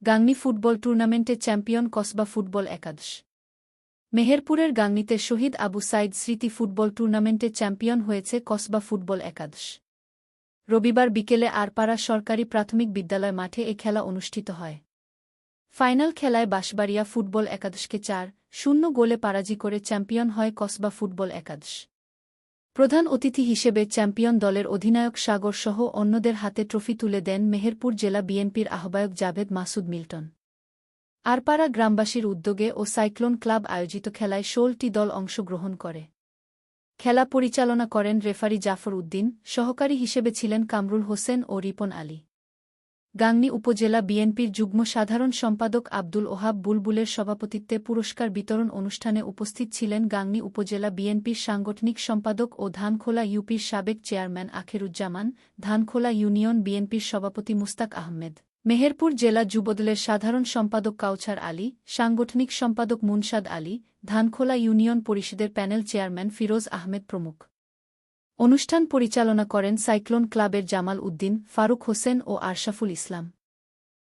Gangni football টুর্নামেন্টে champion Kasba football একাদশ। মেহেরপুরের গাংনীতে শহীদ আবু সাইদ স্মৃতি ফুটবল টুর্নামেন্টে চ্যাম্পিয়ন হয়েছে কসবা ফুটবল একাদশ। রবিবার বিকেলে আরপাড়া সরকারি প্রাথমিক বিদ্যালয় মাঠে এ খেলা অনুষ্ঠিত হয়। ফাইনাল খেলায় বাঁশবাড়িয়া ফুটবল একাদশকে ৪-০ গোলে পরাজিত করে চ্যাম্পিয়ন হয় কসবা ফুটবল একাদশ। প্রধান অতিথি হিসেবে চ্যাম্পিয়ন দলের অধিনায়ক সাগরসহ অন্যদের হাতে ট্রফি তুলে দেন মেহেরপুর জেলা বিএনপির আহ্বায়ক জাভেদ মাসুদ মিল্টন। আরপাড়া গ্রামবাসীর উদ্যোগে ও সাইক্লোন ক্লাব আয়োজিত খেলায় ১৬টি দল অংশগ্রহণ করে। খেলা পরিচালনা করেন রেফারি জাফর উদ্দিন, সহকারী হিসেবে ছিলেন কামরুল হোসেন ও রিপন আলী। গাংনী উপজেলা বিএনপির যুগ্ম সাধারণ সম্পাদক আব্দুল ওহাব বুলবুলের সভাপতিত্বে পুরস্কার বিতরণ অনুষ্ঠানে উপস্থিত ছিলেন গাংনী উপজেলা বিএনপির সাংগঠনিক সম্পাদক ও ধানখোলা ইউপির সাবেক চেয়ারম্যান আখেরুজ্জামান, ধানখোলা ইউনিয়ন বিএনপির সভাপতি মুস্তাক আহমেদ, মেহেরপুর জেলা যুবদলের সাধারণ সম্পাদক কাউছার আলী, সাংগঠনিক সম্পাদক মুনশাদ আলী, ধানখোলা ইউনিয়ন পরিষদের প্যানেল চেয়ারম্যান ফিরোজ আহমেদ প্রমুখ। অনুষ্ঠান পরিচালনা করেন সাইক্লোন ক্লাবের জামাল উদ্দিন, ফারুক হোসেন ও আরশাফুল ইসলাম।